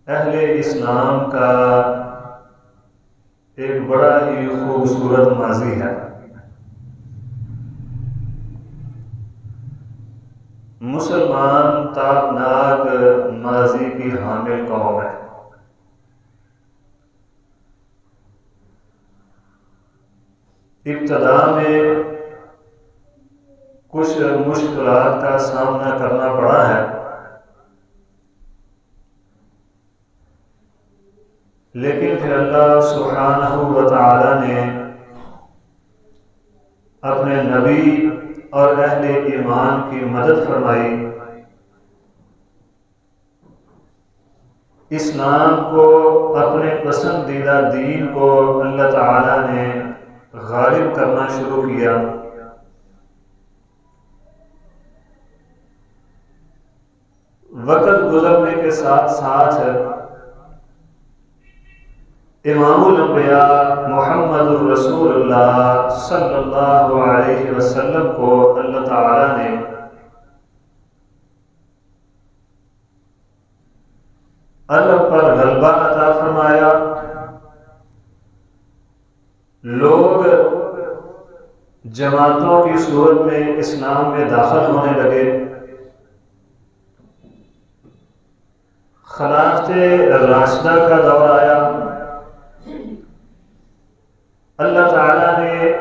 اہل اسلام کا ایک بڑا ہی خوبصورت ماضی ہے۔ مسلمان تابناک ماضی کی حامل قوم ہے۔ ابتدا میں کچھ مشکلات کا سامنا کرنا پڑا ہے، لیکن پھر اللہ سبحانہ و تعالی نے اپنے نبی اور اہل ایمان کی مدد فرمائی، اسلام کو، اپنے پسندیدہ دین کو اللہ تعالی نے غالب کرنا شروع کیا۔ وقت گزرنے کے ساتھ ساتھ امام الانبیاء محمد الرسول اللہ صلی اللہ علیہ وسلم کو اللہ تعالی نے عرب پر غلبہ عطا فرمایا۔ لوگ جماعتوں کی صورت میں اسلام میں داخل ہونے لگے، خلافت راشدہ کا دور آیا۔ اللہ تعالیٰ نے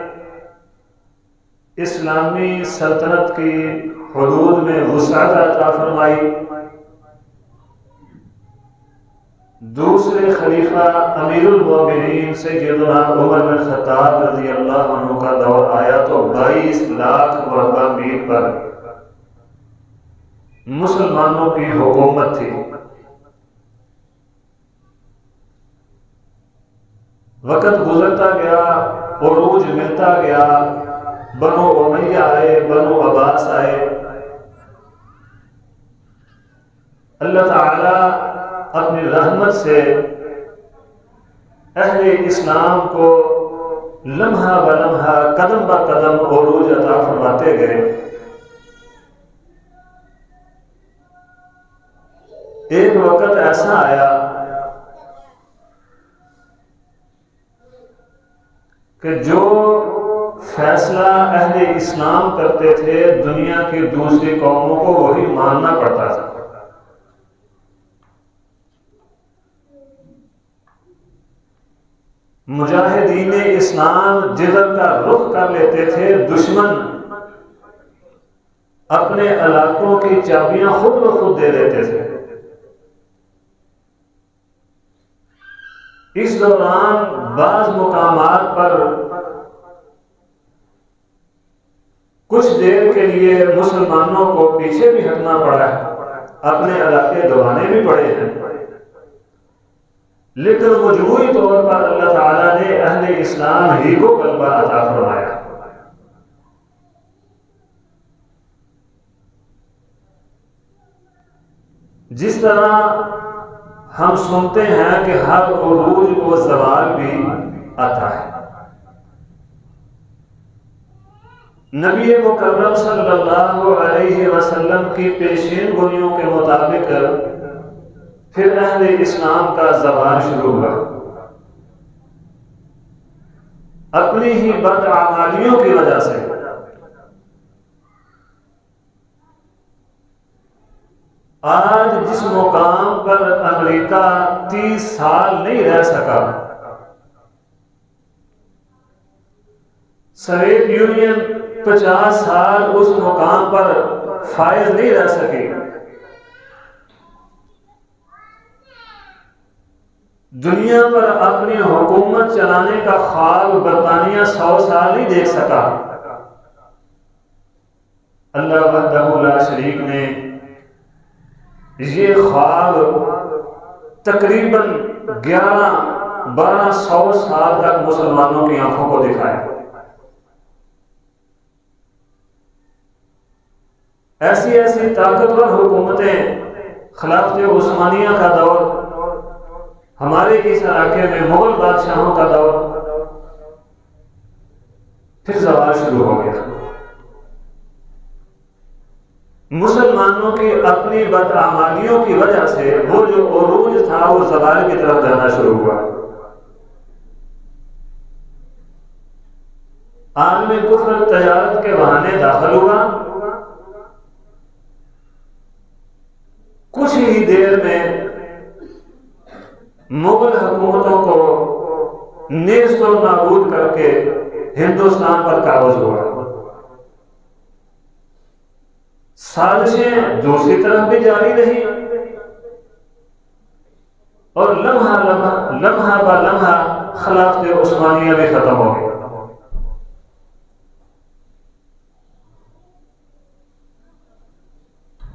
اسلامی سلطنت کی حدود میں وسعت عطا فرمائی۔ دوسرے خلیفہ امیر المومنین سیدنا عمر بن خطاب رضی اللہ عنہ کا دور آیا تو 22 لاکھ مربع میل پر مسلمانوں کی حکومت تھی۔ وقت گزرتا گیا، عروج ملتا گیا، بنو امیہ آئے، بنو عباس آئے۔ اللہ تعالی اپنی رحمت سے اہل اسلام کو لمحہ بلمحہ، قدم بہ قدم عروج عطا فرماتے گئے۔ ایک وقت ایسا آیا کہ جو فیصلہ اہل اسلام کرتے تھے دنیا کی دوسری قوموں کو وہی ماننا پڑتا تھا۔ مجاہدین اسلام جدھر کا رخ کر لیتے تھے، دشمن اپنے علاقوں کی چابیاں خود بخود دے دیتے تھے۔ اس دوران بعض مقامات پر کچھ دیر کے لیے مسلمانوں کو پیچھے بھی ہٹنا پڑا ہے، اپنے علاقے گنوانے بھی پڑے ہیں، لیکن مجموعی طور پر اللہ تعالیٰ نے اہل اسلام ہی کو غلبہ عطا فرمایا۔ جس طرح ہم سنتے ہیں کہ ہر عروج کو زوال بھی آتا ہے، نبی مکرم صلی اللہ علیہ وسلم کی پیشین گوئیوں کے مطابق پھر اہل اسلام کا زوال شروع ہوا۔ اپنی ہی بدعمالیوں کی وجہ سے آج جس مقام پر امریکہ 30 سال نہیں رہ سکا، سوویت یونین 50 سال اس مقام پر فائز نہیں رہ سکی، دنیا پر اپنی حکومت چلانے کا خواب برطانیہ 100 سال نہیں دیکھ سکا، اللہ وحدہ لا شریک نے یہ خواب تقریباً 1100 سال تک مسلمانوں کی آنکھوں کو دکھایا۔ ایسی ایسی طاقتور حکومتیں، خلافت عثمانیہ کا دور، ہمارے اس علاقے میں مغل بادشاہوں کا دور، پھر زوال شروع ہو گیا۔ مسلمانوں کی اپنی بدعمالیوں کی وجہ سے وہ جو عروج تھا وہ زوال کی طرف جانا شروع ہوا۔ عالم کفر تجارت کے بہانے داخل ہوا، کچھ ہی دیر میں مغل حکومتوں کو نیست و نابود کر کے ہندوستان پر قابض ہوا۔ سازشیں دوسری طرف بھی جاری رہی اور لمحہ با لمحہ خلافت عثمانیہ بھی ختم ہو گئی۔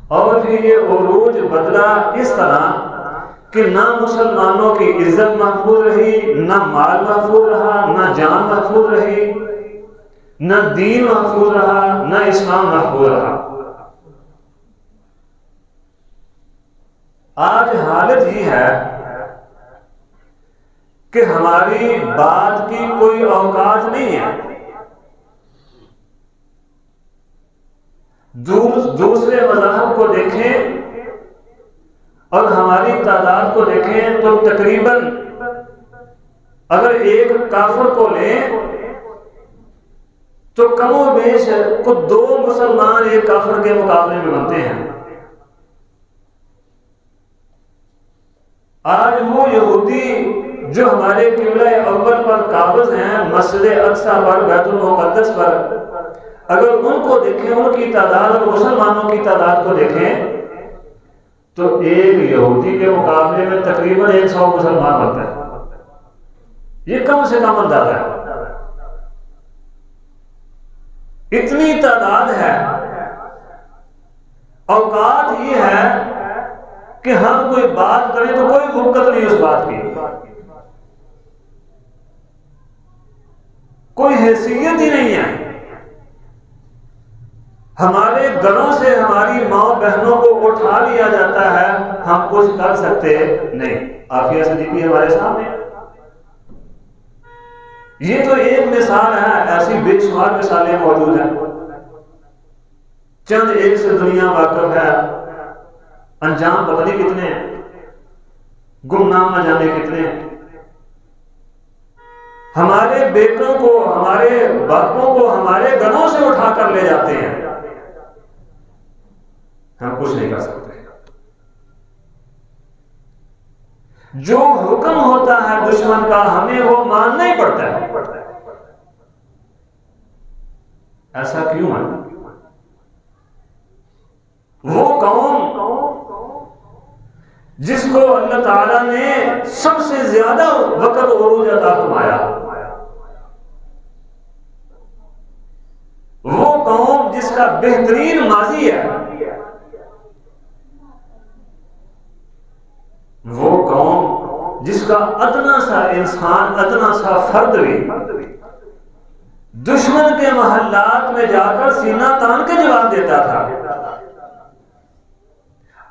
اور پھر یہ عروج بدلا اس طرح کہ نہ مسلمانوں کی عزت محفوظ رہی، نہ مال محفوظ رہا، نہ جان محفوظ رہی، نہ دین محفوظ رہا، نہ اسلام محفوظ رہا۔ آج حالت یہ ہے کہ ہماری بات کی کوئی اوقات نہیں ہے۔ دوسرے مذاہب کو دیکھیں اور ہماری تعداد کو دیکھیں تو تقریباً اگر ایک کافر کو لیں تو کم و بیش کو 2 مسلمان ایک کافر کے مقابلے میں بنتے ہیں۔ آج وہ یہودی جو ہمارے قبلہ اول پر قابض ہیں، مسجد اقصی پر، بیت المقدس پر، اگر ان کو دیکھیں، ان کی تعداد اور مسلمانوں کی تعداد کو دیکھیں تو ایک یہودی کے مقابلے میں تقریباً 100 مسلمان بنتا ہے۔ یہ کم سے کم اندازہ ہے، اتنی تعداد ہے۔ اوقات یہ ہے کہ ہم کوئی بات کریں تو کوئی وقت نہیں اس بات کی، کوئی حیثیت ہی نہیں ہے۔ ہمارے گھروں سے ہماری ماں بہنوں کو اٹھا لیا جاتا ہے، ہم کچھ کر سکتے نہیں۔ عافیہ صدیقی ہمارے سامنے، یہ تو ایک مثال ہے، ایسی بے شمار مثالیں موجود ہیں۔ چند ایک سے دنیا واقف ہے، انجام پتہ نہیں کتنے ہیں، گمنام نہ جانے کتنے ہیں۔ ہمارے بیٹوں کو، ہمارے باپوں کو ہمارے گھروں سے اٹھا کر لے جاتے ہیں، ہم کچھ نہیں کر سکتے۔ جو حکم ہوتا ہے دشمن کا ہمیں وہ ماننا ہی پڑتا ہے۔ ایسا کیوں ہے؟ وہ قوم جس کو اللہ تعالیٰ نے سب سے زیادہ وقت عروج عطا فرمایا، وہ قوم جس کا بہترین ماضی ہے، وہ قوم جس کا ادنا سا انسان، ادنا سا فرد بھی دشمن کے محلات میں جا کر سینہ تان کے جواب دیتا تھا،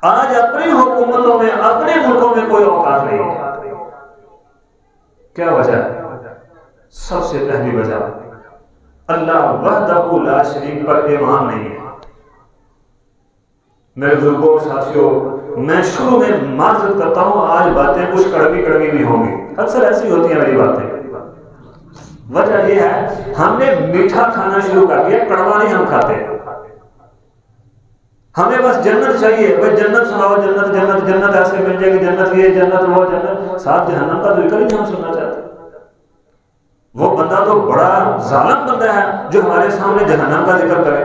آج اپنی حکومتوں میں، اپنے ملکوں میں کوئی اوقات نہیں۔ کیا وجہ ہے؟ سب سے پہلی وجہ اللہ وحدہ لا شریک پر ایمان نہیں ہے۔ میرے بزرگوں ساتھیوں، میں شروع میں معذرت کرتا ہوں، آج باتیں کچھ کڑوی بھی ہوں گی، اکثر ایسی ہوتی ہیں میری باتیں۔ وجہ یہ ہے ہم نے میٹھا کھانا شروع کر دیا، کڑوا نہیں ہم کھاتے۔ ہمیں بس جنت چاہیے، بھائی جنت سناؤ، جنت جنت جنت ایسے مل جائے گی، جنت یہ جنت وہ جنت، ساتھ جہنم کا ذکر ہی ہم سننا چاہتے۔ وہ بندہ تو بڑا ظالم بندہ ہے جو ہمارے سامنے جہنم کا ذکر کرے۔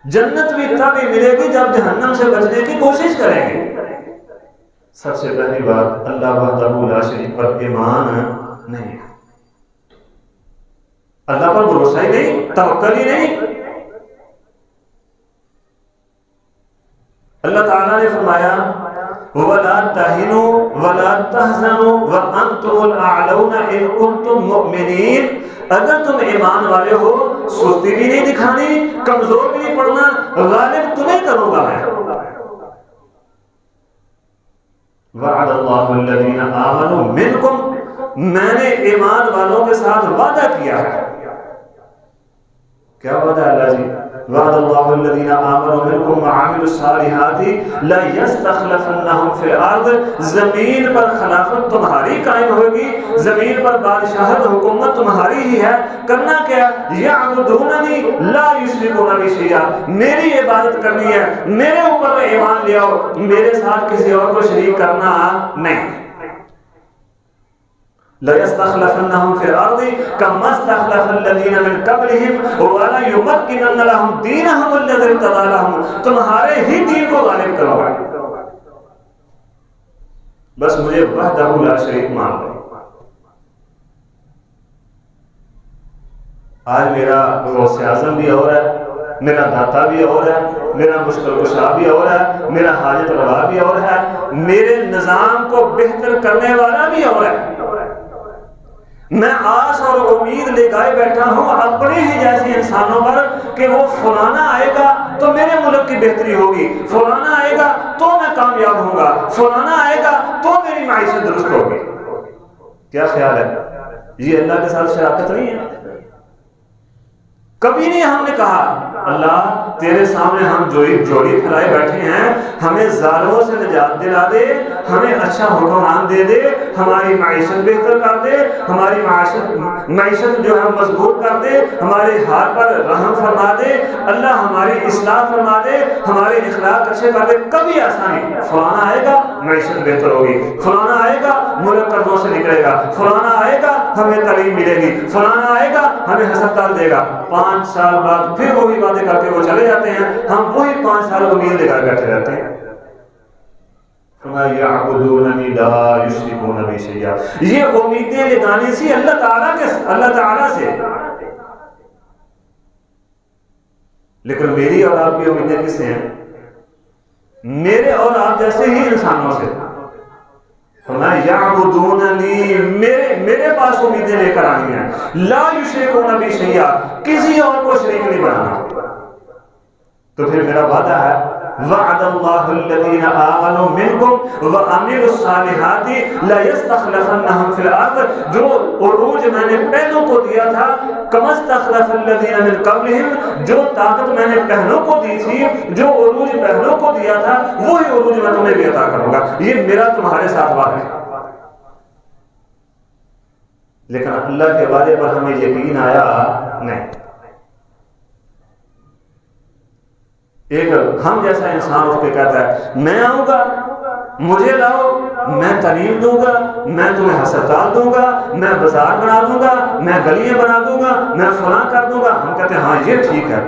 جنت بھی تب ہی ملے گی جب جہنم سے بچنے کی کوشش کریں گے۔ سب سے پہلی بات اللہ وحدہ لا شریک پر ایمان نہیں، اللہ پر بھروسہ ہی نہیں، توکل ہی نہیں۔ اللہ تعالیٰ نے فرمایا وَلَا تَهِنُوا وَلَا تَحْزَنُوا وَأَنْتُمُ الْأَعْلَوْنَ إِن كُنتُم مُؤْمِنِينَ۔ اگر تم ایمان والے ہو، سستی بھی نہیں دکھانی، کمزور بھی نہیں پڑنا، غالب تمہیں کروں گا میں۔ وعد اللہ الذین آمنوا منکم، میں نے ایمان والوں کے ساتھ وعدہ کیا ہے۔ کیا وعدہ اللہ جی؟ وعد اللہ الذین آمنوا منکم وعملوا الصالحات لیستخلفنہم فی الارض، زمین پر خلافت تمہاری قائم ہوگی، زمین پر بادشاہت حکومت تمہاری ہی ہے۔ کرنا کیا؟ یعبدوننی لا یشرکون بی شیئا، میری عبادت کرنی ہے، میرے اوپر ایمان لے آؤ، میرے ساتھ کسی اور کو شریک کرنا نہیں۔ لَيَسْتَخْلَفَنَّهُمْ فِي الْأَرْضِ كَمَا اسْتَخْلَفَ الَّذِينَ مِنْ قَبْلِهِمْ وَلَيُمَكِّنَنَّ لَهُمْ دِينَهُمُ الَّذِي ارْتَضَىٰ لَهُمْ، تمہارے ہی دین کو غالب کروں گا، بس مجھے وحدہ لا شریک مان لو۔ آج میرا غوث اعظم بھی اور ہے، میرا داتا بھی اور ہے، میرا مشکل کشا بھی اور ہے، میرا حاجت روا بھی اور ہے، میرے نظام کو بہتر کرنے والا بھی اور ہے۔ میں آس اور امید لگائے بیٹھا ہوں اپنے ہی جیسے انسانوں پر کہ وہ فلانا آئے گا تو میرے ملک کی بہتری ہوگی، فلانا آئے گا تو میں کامیاب ہوں گا، فلانا آئے گا تو میری معیشت درست ہوگی۔ کیا خیال ہے؟ یہ اللہ کے ساتھ شراکت نہیں ہے؟ کبھی نہیں ہم نے کہا اللہ تیرے سامنے ہم جوڑی پھیلائے بیٹھے ہیں، ہمیں ظالموں سے نجات دلا دے، ہمیں اچھا حکمران دے دے، ہماری معیشت بہتر کر دے، ہماری معیشت جو ہے مضبوط کر دے، ہمارے حال پر رحم فرما دے، اللہ ہماری اصلاح فرما دے، ہمارے اخلاق اچھے کر دے۔ کبھی ایسا نہیں، فلانا آئے گا معیشت بہتر ہوگی، فلانا آئے گا ملک قرضوں سے نکلے گا، فلانا آئے گا ہمیں تعلیم ملے گی، فلانا آئے گا ہمیں ہسپتال دے گا۔ 5 سال بعد پھر وہی باتیں کر کے وہ چلے جاتے ہیں، ہم وہی 5 سال امید لگا بیٹھے رہتے ہیں۔ یعبدوننی لا یشرکون بی شیئا، یہ امیدیں لگانی سی اللہ تعالیٰ سے، لیکن میری اور آپ کی امیدیں کس سے ہیں؟ میرے اور آپ جیسے ہی انسانوں سے۔ یعبدوننی، میرے پاس امیدیں لے کر آنی ہیں، لا یشرکون بی شیئا، کسی اور کو شریک نہیں بنانا۔ تو پھر میرا وعدہ ہے وعد اللہ الذین آمنوا منکم وعملوا الصالحات لیستخلفنہم فی الارض، جو عروج میں نے پہلوں کو دیا تھا، کما استخلف الذین من قبلہم، جو طاقت میں نے پہلوں کو دی تھی، جو عروج پہلوں کو دیا تھا، وہی عروج میں تمہیں بھی عطا کروں گا۔ یہ میرا تمہارے ساتھ وعدہ ہے۔ لیکن اللہ کے وعدے پر ہمیں یقین آیا نہیں۔ ایک ہم جیسا انسان اٹھ کے کہتا ہے میں آؤں گا، مجھے لاؤ، میں تعلیم دوں گا، میں تمہیں ہسپتال دوں گا، میں بازار بنا دوں گا، میں گلیاں بنا دوں گا، میں فلاں کر دوں گا۔ ہم کہتے ہیں ہاں یہ ٹھیک ہے۔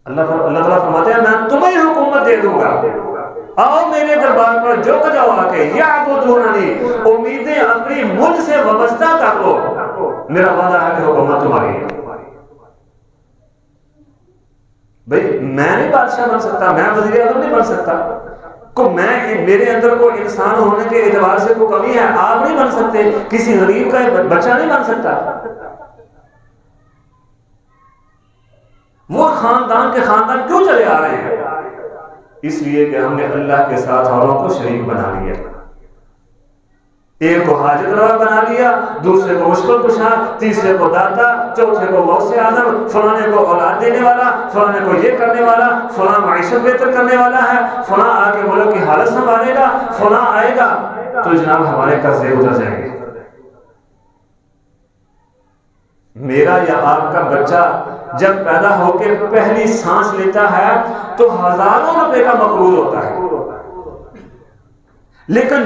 اللہ تعالیٰ فرماتے ہیں میں تمہیں حکومت دے دوں گا، آؤ میرے دربار پر جو کجاؤ آ کے، یعبدوننی، امیدیں اپنی مجھ سے وابستہ کر لو، میرا وعدہ ہے کہ حکومت تمہاری ہے۔ بھئی میں نہیں بادشاہ بن سکتا، میں وزیر اعظم نہیں بن سکتا، میرے اندر کو انسان ہونے کے اعتبار سے کوئی کمی ہے، آپ نہیں بن سکتے، کسی غریب کا بچہ نہیں بن سکتا۔ وہ خاندان کے خاندان کیوں چلے آ رہے ہیں؟ اس لیے کہ ہم نے اللہ کے ساتھ اوروں کو شریک بنا لیا، ایک کو حاجت روا بنا لیا، دوسرے کو مشکل کشا، تیسرے کو داتا، چوتھے کو غوث اعظم، فلانے کو اولاد دینے والا، فلانے کو یہ کرنے والا، فلاں معیشت بہتر کرنے والا ہے، فلاں آ کے ملک کی حالت سنبھالے گا، فلاں آئے گا تو جناب ہمارے قرضے اتر جائیں گے۔ میرا یا آپ کا بچہ جب پیدا ہو کے پہلی سانس لیتا ہے تو ہزاروں روپے کا مقروض ہوتا ہے، لیکن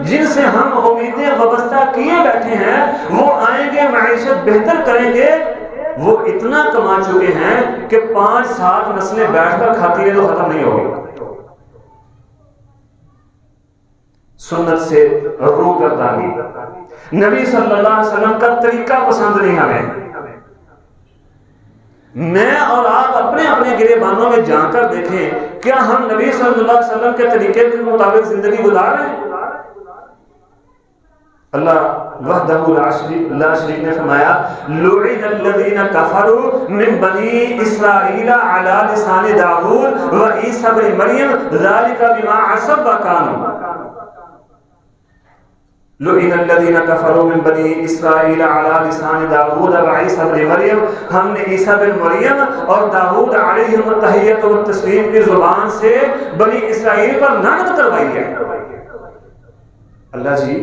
جن سے ہم امیدیں وابستہ کیے بیٹھے ہیں وہ آئیں گے، معیشت بہتر کریں گے، وہ اتنا کما چکے ہیں کہ 5-7 نسلیں بیٹھ کر کھاتی ہیں تو ختم نہیں ہوگی۔ سنت سے روگردانی، نبی صلی اللہ علیہ وسلم کا طریقہ پسند نہیں ہمیں۔ میں اور آپ اپنے اپنے گریبانوں میں جان کر دیکھیں، کیا ہم نبی صلی اللہ علیہ وسلم کے طریقے کے مطابق زندگی گزار رہے ہیں؟ اللہ وحدہ لا شریک نے فرمایا لعن الذین کفروا من بنی اسرائیل علی لسان داؤد و عیسی بن مریم ذلک بما عصوا وکانوا، لعن الذین کفروا من بنی اسرائیل علی لسان داؤد و عیسی بن مریم، ہم نے عیسی بن مریم اور داؤد علیہ التحیۃ والتسلیم کی زبان سے بنی اسرائیل پر لعنت کروائی ہے۔ اللہ جی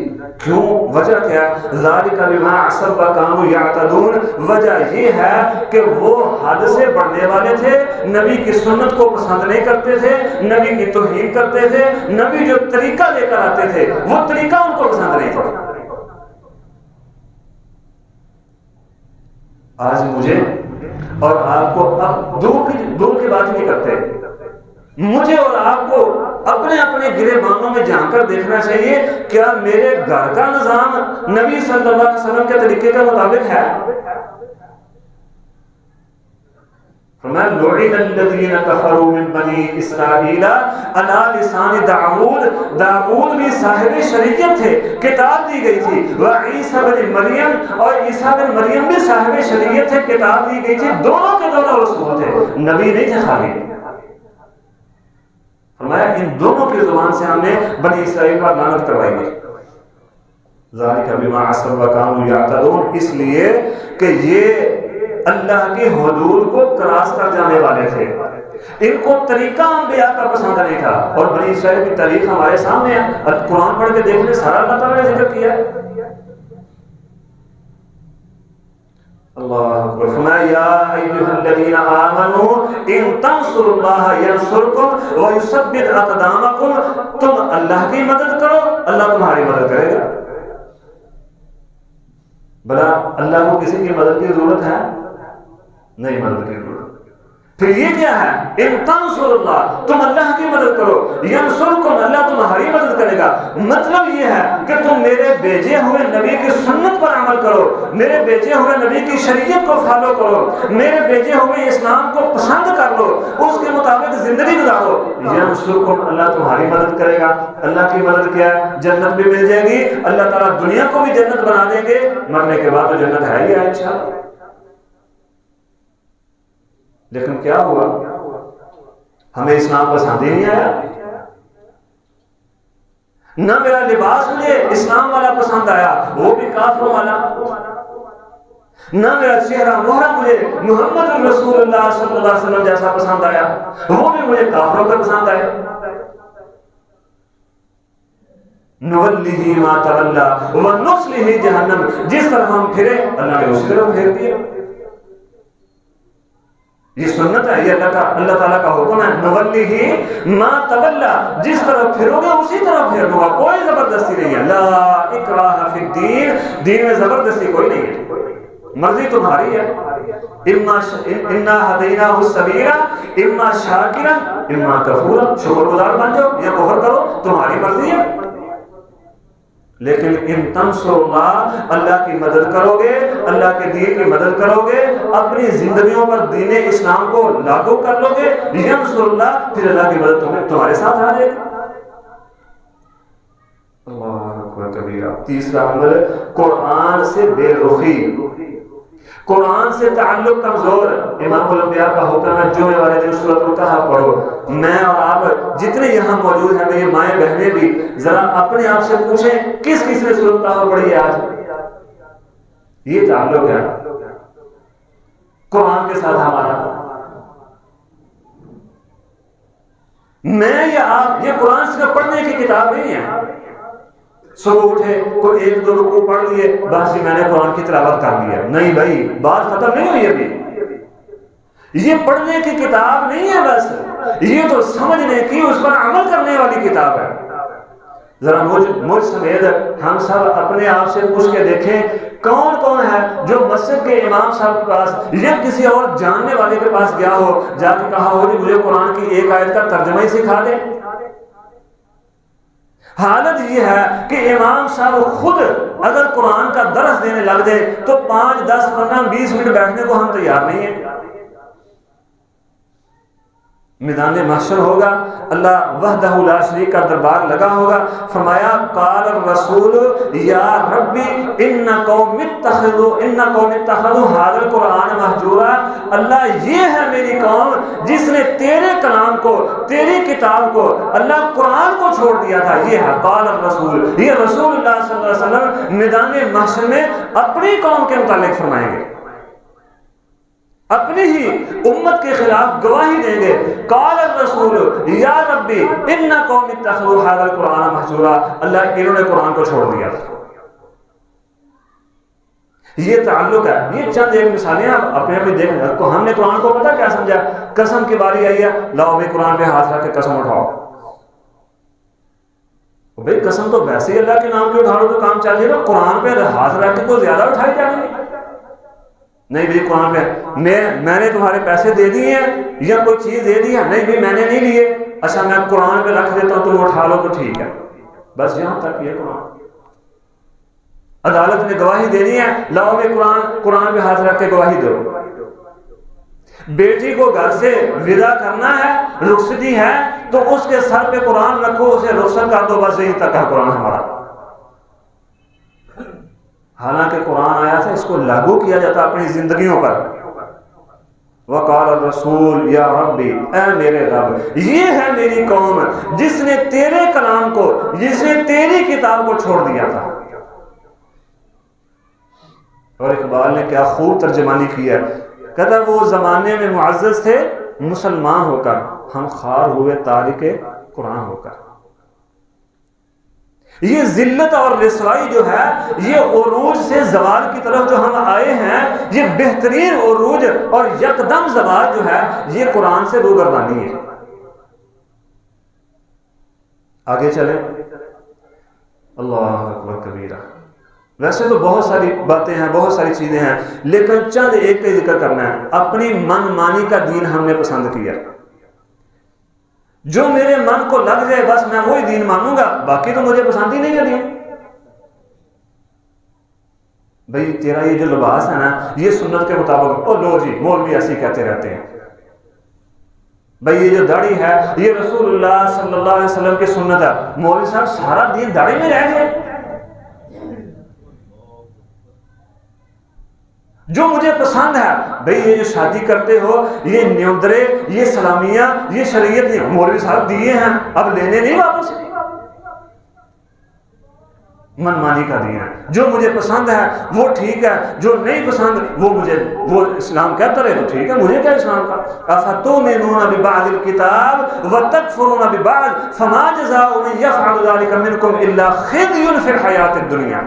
کیوں؟ وجہ کیا؟ ذالک بما عصوا وکانوا یعتدون، وجہ یہ ہے کہ وہ حد سے بڑھنے والے تھے، نبی کی سنت کو پسند نہیں کرتے تھے، نبی کی توہین کرتے تھے، نبی جو طریقہ لے کر آتے تھے وہ طریقہ ان کو پسند نہیں تھا۔ آج مجھے اور آپ کو اب دور کی بات نہیں کرتے، مجھے اور آپ کو اپنے اپنے گرے بانوں میں جان کر دیکھنا چاہیے کیا میرے گھر کا نظام نبی صلی اللہ علیہ وسلم کے طریقے کے مطابق ہے؟ فرمایا لعن الذین کفروا من بنی اسرائیل علی لسان داؤد بھی صاحب شریعت تھے، کتاب دی گئی تھی، و عیسی بن مریم اور عیسی بن مریم بھی صاحب شریعت تھے، کتاب دی گئی تھی، دونوں کے دونوں رسول تھے، نبی نہیں تھے خالی۔ فرمایا ان دونوں کی زبان سے ہم نے بنی اسرائیل پر لعنت کروائی ہے۔ ذالک بما عصوا وکانوا یعتدون، اس لیے کہ یہ اللہ کی حدود کو کراس کر جانے والے تھے، ان کو طریقہ انبیاء کا پسند نہیں تھا، اور بنی اسرائیل کی تاریخ ہمارے سامنے ہے، قرآن پڑھ کے دیکھ لیں، سارا اللہ تعالیٰ نے ذکر کیا ہے۔ اللہ اکبر۔ فرمایا یا ایھا الذین آمنوا ان تنصروا اللہ ینصرکم ویثبت اقدامکم، تم اللہ کی مدد کرو اللہ تمہاری مدد کرے گا۔ بلا اللہ کو کسی کی مدد کی ضرورت ہے؟ نہیں مدد کی ضرورت۔ پھر یہ کیا ہے؟ ان تنصروا اللہ، تم اللہ کی مدد کرو، ینصرکم اللہ تمہاری مدد کرے گا۔ مطلب یہ ہے کہ تم میرے بھیجے ہوئے نبی کی سنت پر عمل کرو، میرے بھیجے ہوئے نبی کی شریعت کو فالو کرو، میرے بھیجے ہوئے اسلام کو پسند کر لو، اس کے مطابق زندگی گزارو، ینصرکم اللہ تمہاری مدد کرے گا۔ اللہ کی مدد کیا ہے؟ جنت بھی مل جائے گی، اللہ تعالیٰ دنیا کو بھی جنت بنا دیں گے، مرنے کے بعد تو جنت ہے ہی ہے انشاءاللہ۔ لیکن کیا ہوا؟ ہمیں اسلام پسند ہی نہیں آیا، نہ میرا لباس مجھے اسلام والا پسند آیا، وہ بھی کافروں والا، نہ میرا چہرہ مہرہ مجھے محمد رسول اللہ صلی اللہ علیہ وسلم جیسا پسند آیا، وہ بھی مجھے کافروں کا پسند آیا۔ نولیہ ما تولی ونصلہ جہنم، جس طرح ہم پھرے اللہ نے اسی طرح پھیر دیا۔ یہ سنت ہے، یہ اللہ تعالیٰ کا حکم ہے، نولیہ ما تولی، جس طرح پھرو گے اسی طرح پھیر دوں گا، کوئی زبردستی نہیں ہے۔ لا اکراہ فی الدین، دین میں زبردستی کوئی نہیں ہے، مرضی تمہاری ہے۔ انا ہدیناہ السبیل اما شاکرا اما کفورا، شکر گزار بن جاؤ یا کفر کرو، تمہاری مرضی ہے۔ لیکن ان تنصروا اللہ، اللہ کی مدد کرو گے، اللہ کے دین کی مدد کرو گے، اپنی زندگیوں پر دین اسلام کو لاگو کر لو گے، ینصر اللہ، پھر اللہ کی مدد تمہارے ساتھ آ جائے گی۔ اللہ اکبر کبیرہ۔ تیسرا عمل قرآن سے بے رخی، قرآن سے تعلق کمزور۔ امام الانبیاء کا حکم ہے جمعے والے دن سورۃ الکہف پڑھو۔ میں اور آپ جتنے یہاں موجود ہیں، میری مائیں بہنیں بھی، ذرا اپنے آپ سے پوچھیں کس کس نے سورۃ الکہف پڑھی ہے آج؟ یہ تعلق ہے قرآن کے ساتھ ہمارا۔ میں یا آپ، یہ قرآن صرف پڑھنے کی کتاب نہیں ہے، صبح اٹھے کوئی ایک دو رکوع پڑھ لیے بس میں نے قرآن کی تلاوت کر لیا، نہیں بھائی، بات ختم نہیں ہوئی ابھی۔ یہ پڑھنے کی کتاب نہیں ہے بس، یہ تو سمجھنے کی، اس پر عمل کرنے والی کتاب ہے۔ ذرا مجھ سمیت ہم سب اپنے آپ سے پوچھ کے دیکھیں کون کون ہے جو مسجد کے امام صاحب کے پاس یا کسی اور جاننے والے کے پاس گیا ہو، جا کے کہا ہو جی مجھے قرآن کی ایک آیت کا ترجمہ ہی سکھا دے۔ حالت یہ ہے کہ امام صاحب خود اگر قرآن کا درس دینے لگ جائے تو 5, 10, 15, 20 منٹ بیٹھنے کو ہم تیار نہیں ہیں۔ میدان محشر ہوگا، اللہ وحدہ لا شریک کا دربار لگا ہوگا. فرمایا قال الرسول یا ربی ان قوم اتخذوا هذا القرآن مہجورا. اللہ یہ ہے میری قوم جس نے تیرے کلام کو، تیری کتاب کو، اللہ قرآن کو چھوڑ دیا تھا. یہ ہے قال الرسول. یہ رسول اللہ صلی اللہ علیہ وسلم میدان محشر میں اپنی قوم کے متعلق فرمائیں گے، اپنی ہی امت کے خلاف گواہی دیں گے. قال الرسول یا ربی ان قوم اتخذوا هذا القرآن مہجورا. اللہ انہوں نے قرآن کو چھوڑ دیا. یہ تعلق ہے. یہ چند ایک مثالیں آپ اپنے اپنے دیکھیں. تو ہم نے قرآن کو پتہ کیا سمجھا؟ قسم کی باری آئی ہے، لاؤ بھائی قرآن پہ ہاتھ رکھ کے قسم اٹھاؤ. بھائی قسم تو ویسے ہی اللہ کے نام کی اٹھا لو تو کام چل جائے گا. قرآن پہ ہاتھ رکھ کے کوئی زیادہ اٹھائی جائیں گے؟ نہیں بھائی قرآن پہ میں نے تمہارے پیسے دے دیے ہیں یا کوئی چیز دے دی ہے، نہیں بھائی میں نے نہیں لیے، اچھا میں قرآن پہ رکھ دیتا ہوں تم اٹھا لو تو ٹھیک ہے. بس یہاں تک یہ قرآن. عدالت نے گواہی دینی ہے، لاؤ بھائی قرآن پہ ہاتھ رکھ کے گواہی دو. بیٹی کو گھر سے ودا کرنا ہے، رخصتی ہے، تو اس کے سر پہ قرآن رکھو، اسے رخصت کر دو. بس یہی تک ہے قرآن ہمارا. حالانکہ قرآن آیا تھا، اس کو لاگو کیا جاتا اپنی زندگیوں پر. وقال الرسول یا ربی، اے میرے رب یہ ہے میری قوم جس نے تیرے کلام کو، جس نے تیری کتاب کو چھوڑ دیا تھا. اور اقبال نے کیا خوب ترجمانی کی ہے. کہتا وہ زمانے میں معزز تھے مسلمان ہو کر، ہم خوار ہوئے تارک قرآن ہو کر. یہ ذلت اور رسوائی جو ہے، یہ عروج سے زوال کی طرف جو ہم آئے ہیں، یہ بہترین عروج اور یکدم زوال جو ہے یہ قرآن سے روگردانی ہے. آگے چلیں. اللہ اکبر کبیرہ. ویسے تو بہت ساری باتیں ہیں، بہت ساری چیزیں ہیں، لیکن چند ایک کا ذکر کرنا ہے. اپنی من مانی کا دین ہم نے پسند کیا. جو میرے من کو لگ جائے بس میں وہی دین مانوں گا، باقی تو مجھے پسند ہی نہیں ہے دین. بھئی تیرا یہ جو لباس ہے نا یہ سنت کے مطابق، او لو جی مولوی ایسی کہتے رہتے ہیں. بھئی یہ جو داڑھی ہے یہ رسول اللہ صلی اللہ علیہ وسلم کی سنت ہے. مولوی صاحب سارا دین داڑھی میں رہ گئے. جو مجھے پسند ہے، بھئی یہ جو شادی کرتے ہو یہ نیوندرے، یہ سلامیاں، یہ شریعت نہیں، مولوی صاحب دیے ہیں اب لینے نہیں واپس. من مانی کا دین ہے. جو مجھے پسند ہے وہ ٹھیک ہے، جو نہیں پسند وہ اسلام کہتا رہے تو ٹھیک ہے، مجھے کیا اسلام کا. افتؤمنون ببعض الکتاب وتکفرون ببعض فما جزاء من یفعل ذلک منکم الا خزی فی الحیاۃ الدنیا.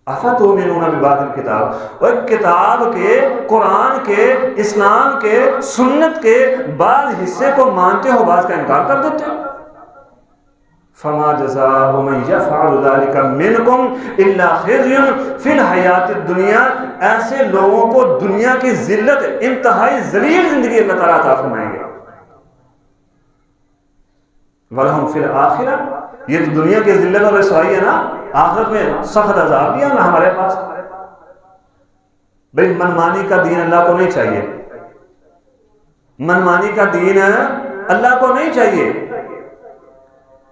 افتؤمنون ببعض الکتاب، اور کتاب کے، قرآن کے، اسلام کے، سنت کے بعض حصے کو مانتے ہو، بعض کا انکار کر دیتے ہو. فما جزاء من یفعل ذلک منکم الا خزی فی الحیاۃ الدنیا. ایسے لوگوں کو دنیا کی ذلت، انتہائی ذلیل زندگی اللہ تعالیٰ عطا فرمائیں گے. وَلَهُمْ فِي الْآخِرَةِ، یہ تو دنیا کی ذلت اور رسوائی ہے نا، آخرت میں سخت عذاب بھی ہے نا ہمارے پاس. بھئی منمانی کا دین اللہ کو نہیں چاہیے. منمانی کا دین اللہ کو نہیں چاہیے.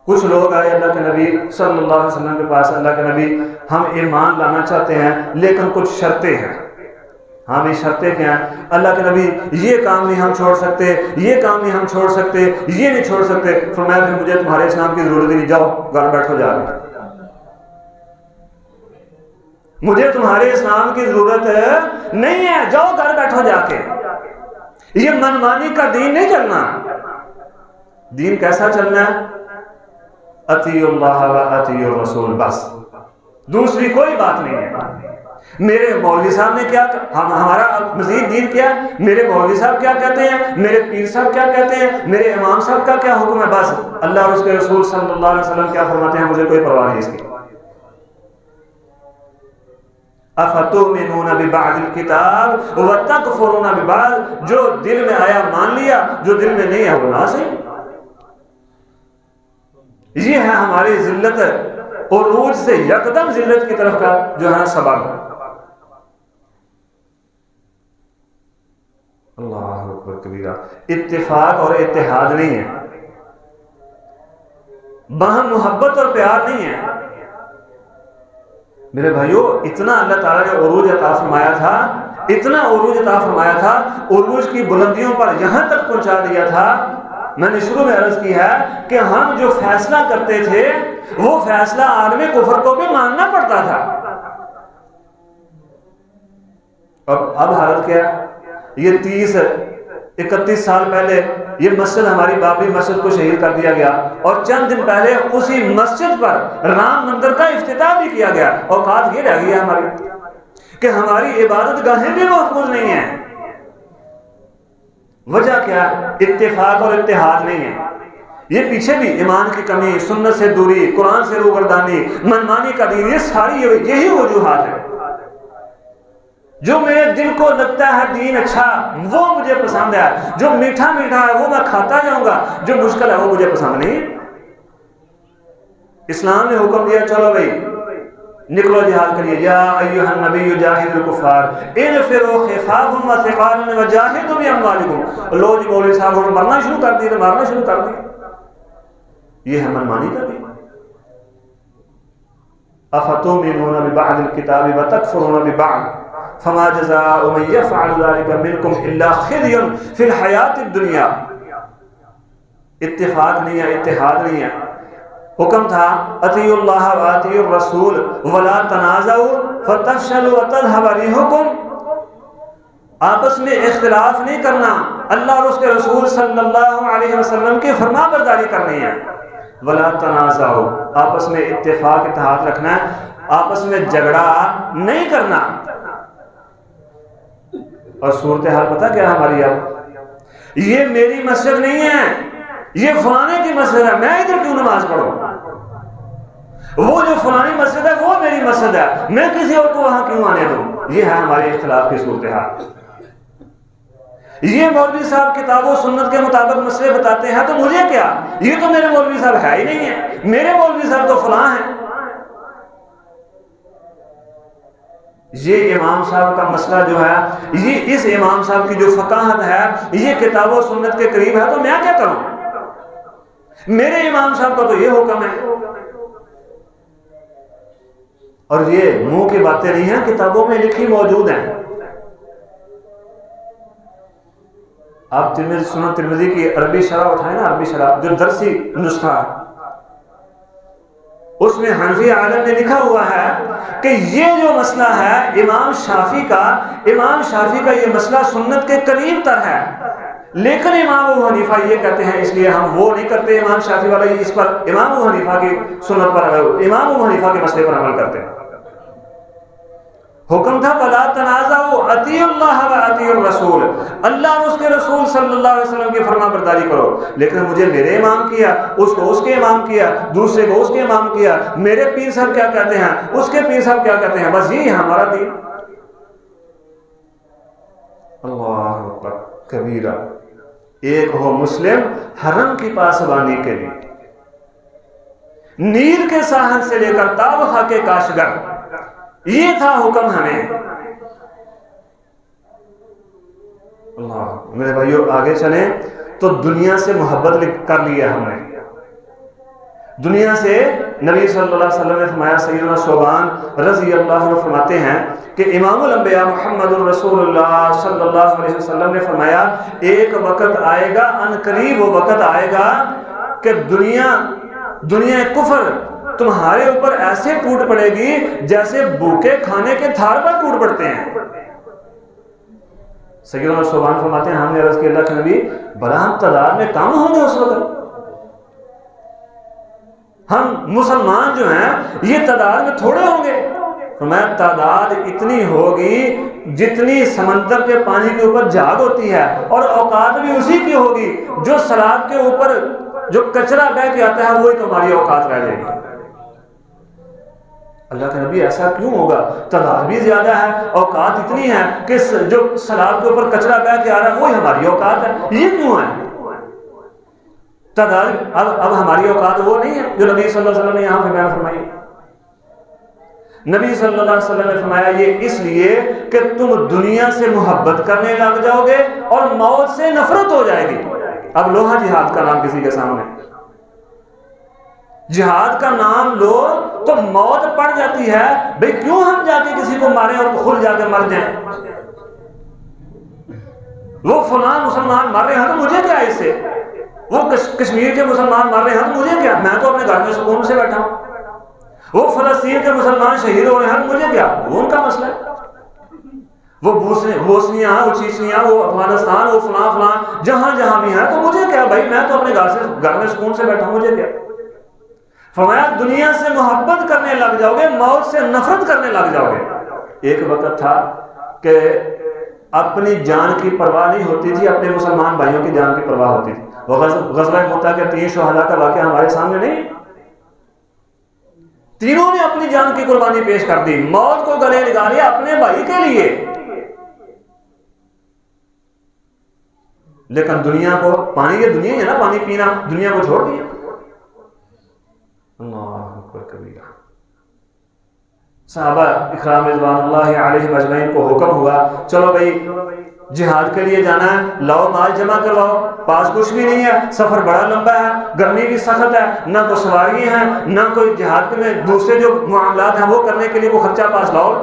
کچھ لوگ آئے اللہ کے نبی صلی اللہ علیہ وسلم کے پاس، اللہ کے نبی ہم ایمان لانا چاہتے ہیں لیکن کچھ شرطیں ہیں. ہاں بھی شرطیں کیا ہیں؟ اللہ کے نبی یہ کام نہیں ہم چھوڑ سکتے، یہ کام نہیں ہم چھوڑ سکتے، یہ نہیں چھوڑ سکتے. فرمایا پھر مجھے تمہارے اسلام کی ضرورت ہی نہیں، جاؤ گھر بیٹھو جا کے. مجھے تمہارے اسلام کی ضرورت نہیں ہے، جاؤ گھر بیٹھو جا کے. یہ منمانی کا دین نہیں چلنا. دین کیسا چلنا ہے؟ اطیعوا اللہ و اطیعوا الرسول، بس دوسری کوئی بات نہیں ہے. میرے مولوی صاحب نے کیا، ہمارا مزید دین کیا، میرے مولوی صاحب کیا کہتے ہیں، میرے پیر صاحب کیا کہتے ہیں، میرے امام صاحب کا کیا حکم ہے، بس اللہ اور اس کے رسول صلی اللہ علیہ وسلم کیا فرماتے ہیں مجھے کوئی پرواہ نہیں اس کی. افتؤمنون ببعض الکتاب وتکفرون ببعض، جو دل میں آیا مان لیا، جو دل میں نہیں ہے وہ نہ صحیح. یہ ہے ہماری ذلت اور عروج سے یکدم ذلت کی طرف کا جو ہے سبب. اللہ اکبر کبیرہ. اتفاق اور اتحاد نہیں ہے، باہم محبت اور پیار نہیں ہے میرے بھائیو. اتنا اللہ تعالیٰ نے عروج عطا فرمایا تھا، اتنا عروج عطا فرمایا تھا، عروج کی بلندیوں پر یہاں تک پہنچا دیا تھا. میں نے شروع میں عرض کی ہے کہ ہم جو فیصلہ کرتے تھے وہ فیصلہ عالم کفر کو بھی ماننا پڑتا تھا. اب حالت کیا ہے؟ یہ 30-31 سال پہلے یہ مسجد، ہماری بابری مسجد کو شہید کر دیا گیا، اور چند دن پہلے اسی مسجد پر رام مندر کا افتتاح بھی کیا گیا. اوقات یہ رہ گئی ہے ہماری کہ ہماری عبادت گاہیں بھی محفوظ نہیں ہیں. وجہ کیا ہے؟ اتفاق اور اتحاد نہیں ہے. یہ پیچھے بھی ایمان کی کمی، سنت سے دوری، قرآن سے روگردانی، منمانی کا دین، یہ ساری یہی وجوہات ہیں. جو میرے دل کو لگتا ہے دین اچھا وہ مجھے پسند ہے، جو میٹھا میٹھا ہے وہ میں کھاتا جاؤں گا، جو مشکل ہے وہ مجھے پسند نہیں. اسلام نے حکم دیا چلو بھائی نکلو جہاد کریے، یا ایھا النبی جاہد الکفار انفروا خفافا وثقالا وجاہدوا باموالکم. لو جی مولوی صاحب نے مرنا شروع کر دیا تو مارنا شروع کر دیا. یہ ہے منمانی کا دین. افتؤمنون ببعض الکتاب وتکفرون ببعض فما جزاء من يفعل ذلك منكم الا خزي في الحیات الدنیا. اتفاق نہیں ہے، اتحاد نہیں ہے. حکم تھا اطیعوا اللہ واطیعوا الرسول ولا تنازعوا فتفشلوا وتذهب ريحكم. آپس میں اختلاف نہیں کرنا، اللہ اور اس کے رسول صلی اللہ علیہ وسلم کی فرما برداری کرنی ہے. ولا تنازعوا، آپس میں اتفاق اتحاد رکھنا ہے، آپس میں جھگڑا نہیں کرنا. اور صورتحال پتہ کیا ہماری؟ اب یہ میری مسجد نہیں ہے، یہ فلانے کی مسجد ہے، میں ادھر کیوں نماز پڑھوں؟ وہ جو فلانی مسجد ہے وہ میری مسجد ہے، میں کسی اور کو وہاں کیوں آنے دوں؟ یہ ہے ہمارے اختلاف کی صورتحال. یہ مولوی صاحب کتاب و سنت کے مطابق مسئلے بتاتے ہیں تو مجھے کیا؟ یہ تو میرے مولوی صاحب ہے ہی نہیں ہے، میرے مولوی صاحب تو فلاں ہیں. یہ امام صاحب کا مسئلہ جو ہے، یہ اس امام صاحب کی جو فقاہت ہے یہ کتاب و سنت کے قریب ہے، تو میں کیا کروں؟ میرے امام صاحب کا تو یہ حکم ہے. اور یہ منہ کی باتیں نہیں ہیں، کتابوں میں لکھی موجود ہیں. آپ سنن ترمذی کی عربی شرح اٹھائیں نا، عربی شرح جو درسی نسخہ ہے، اس میں حنفی عالم نے لکھا ہوا ہے کہ یہ جو مسئلہ ہے امام شافعی کا یہ مسئلہ سنت کے قریب تر ہے، لیکن امام ابو حنیفہ یہ کہتے ہیں، اس لیے ہم وہ نہیں کرتے امام شافعی والا، اس پر امام ابو حنیفہ کی سنت پر، امام ابو حنیفہ کے مسئلے پر عمل کرتے ہیں. حکم تھا ولا تنازعوا اطیعوا اللہ واطیعوا الرسول، اللہ اور اس کے رسول صلی اللہ علیہ وسلم کی فرما برداری کرو. لیکن مجھے میرے امام کیا، اس کو اس کے امام کیا، دوسرے کو اس کے امام کیا، میرے پیر صاحب کیا کہتے ہیں، اس کے پیر صاحب کیا کہتے ہیں، بس یہی ہے ہمارا دین. اللہ اکبر کبیرہ. ایک ہو مسلم حرم کی پاسبانی کے لیے، نیل کے ساحل سے لے کر تابخا کے کاشگر، یہ تھا حکم ہمیں. اللہ میرے بھائیو آگے چلیں تو دنیا سے محبت کر لیا ہم نے. دنیا سے نبی صلی اللہ علیہ وسلم نے فرمایا، سیدنا ثوبان رضی اللہ عنہ فرماتے ہیں کہ امام الانبیاء محمد الرسول اللہ صلی اللہ علیہ وسلم نے فرمایا ایک وقت آئے گا، ان قریب وہ وقت آئے گا کہ دنیا کفر تمہارے اوپر ایسے ٹوٹ پڑے گی جیسے بھوکے کھانے کے تھار پر ٹوٹ پڑتے ہیں. سیدنا ثوبان فرماتے ہیں ہم نے عرض کی اللہ کے نبی بڑا تعداد میں کم ہوں گے اس وقت، ہم مسلمان جو ہیں یہ تعداد میں تھوڑے ہوں گے. فرمایا تعداد اتنی ہوگی جتنی سمندر کے پانی کے اوپر جھاگ ہوتی ہے، اور اوقات بھی اسی کی ہوگی جو سراب کے اوپر جو کچرا بہ کے آتا ہے وہی تمہاری اوقات رہ جائے گی. اللہ کے نبی ایسا کیوں ہوگا؟ تعداد بھی زیادہ ہے، اوقات اتنی ہے کہ جو سیلاب کے اوپر کچرا بہ کے آ رہا ہے وہی ہماری اوقات ہے. یہ کیوں ہے؟ تعداد اب ہماری اوقات وہ نہیں ہے جو نبی صلی اللہ علیہ وسلم نے یہاں پہ بیان فرمائی. نبی صلی اللہ علیہ وسلم نے فرمایا یہ اس لیے کہ تم دنیا سے محبت کرنے لگ جاؤ گے اور موت سے نفرت ہو جائے گی۔ اب لوہا جہاد کا نام کسی کے سامنے، جہاد کا نام لو تو موت پڑ جاتی ہے، بھئی کیوں ہم جا کے کسی کو ماریں اور خود جا کے مر جائیں؟ وہ فلاں مسلمان مر رہے ہیں تو مجھے کیا اس سے، وہ کشمیر کے مسلمان مر رہے ہیں تو مجھے کیا، میں تو اپنے گھر میں سکون سے بیٹھا ہوں۔ وہ فلسطین کے مسلمان شہید ہو رہے ہیں تو مجھے کیا، وہ ان کا مسئلہ ہے۔ وہ بوسنیا، وہ چیچنیا، وہ افغانستان، وہ فلاں فلاں جہاں جہاں بھی ہیں تو مجھے کیا بھائی، میں تو اپنے گھر میں سکون سے بیٹھا ہوں، مجھے کیا۔ فرمایا دنیا سے محبت کرنے لگ جاؤ گے، موت سے نفرت کرنے لگ جاؤ گے۔ ایک وقت تھا کہ اپنی جان کی پرواہ نہیں ہوتی تھی، اپنے مسلمان بھائیوں کی جان کی پرواہ ہوتی تھی۔ وہ غزوہ مؤتہ کے 3 شہداء کا واقعہ ہمارے سامنے نہیں، تینوں نے اپنی جان کی قربانی پیش کر دی، موت کو گلے لگا لیا اپنے بھائی کے لیے، لیکن دنیا کو، پانی کی دنیا ہے نا، پانی پینا، دنیا کو چھوڑ دیا۔ اللہ اکبر کبیرہ۔ صحابہ اکرام رضوان اللہ علیہم اجمعین کو حکم ہوا چلو بھائی جہاد کے لیے جانا ہے، لاؤ مال جمع کرواؤ، پاس کچھ بھی نہیں ہے، سفر بڑا لمبا ہے، گرمی بھی سخت ہے، نہ کوئی سواری ہے، نہ کوئی جہاد کے میں دوسرے جو معاملات ہیں وہ کرنے کے لیے وہ خرچہ پاس لاؤ۔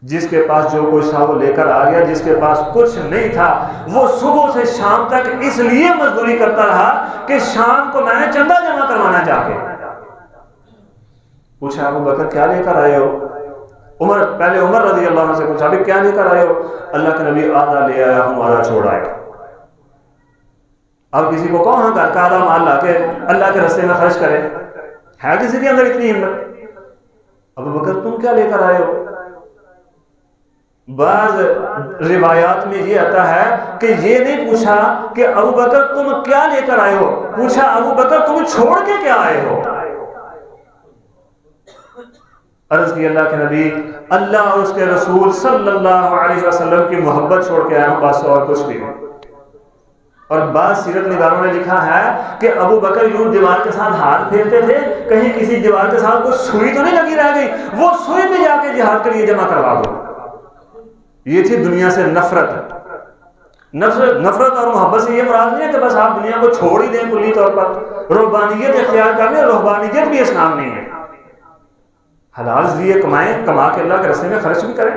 جس کے پاس جو کچھ تھا وہ لے کر آ گیا، جس کے پاس کچھ نہیں تھا وہ صبح سے شام تک اس لیے مزدوری کرتا رہا کہ شام کو میں نے چندہ جمع کروانا جا کے۔ پوچھا ابو بکر کیا لے کر آئے ہو؟ پہلے عمر رضی اللہ عنہ سے پوچھا ابھی کیا لے کر آئے ہو؟ اللہ کے نبی آدھا لے آیا ہوں، آدھا چھوڑ آیا۔ اب کسی کو کہو ہاں گھر کا آدھا مال لا کے اللہ کے راستے میں خرچ کرے، ہے کسی کے اندر اتنی ہمت؟ ابو بکر تم کیا لے کر آئے ہو؟ بعض روایات میں یہ آتا ہے کہ یہ نہیں پوچھا کہ ابو بکر تم کیا لے کر آئے ہو، پوچھا ابو بکر تم چھوڑ کے کیا آئے ہو؟ عرض کی اللہ کے نبی اللہ اور اس کے رسول صلی اللہ علیہ وسلم کی محبت چھوڑ کے آیا ہوں، بس اور کچھ بھی نہیں۔ اور بعض سیرت نگاروں نے لکھا ہے کہ ابو بکر یوں دیوار کے ساتھ ہاتھ پھیرتے تھے کہیں کسی دیوار کے ساتھ کوئی سوئی تو نہیں لگی رہ گئی، وہ سوئی میں جا کے جہاد کے لیے جمع کروا دو۔ یہ تھی دنیا سے نفرت۔ نفرت اور محبت سے یہ مراد نہیں ہے کہ بس آپ دنیا کو چھوڑ ہی دیں کلی طور پر، رہبانیت اختیار کر لیں، رہبانیت بھی اسلام نہیں ہے۔ حلال ذریعے کمائیں، کما کے اللہ کے راستے میں خرچ بھی کریں۔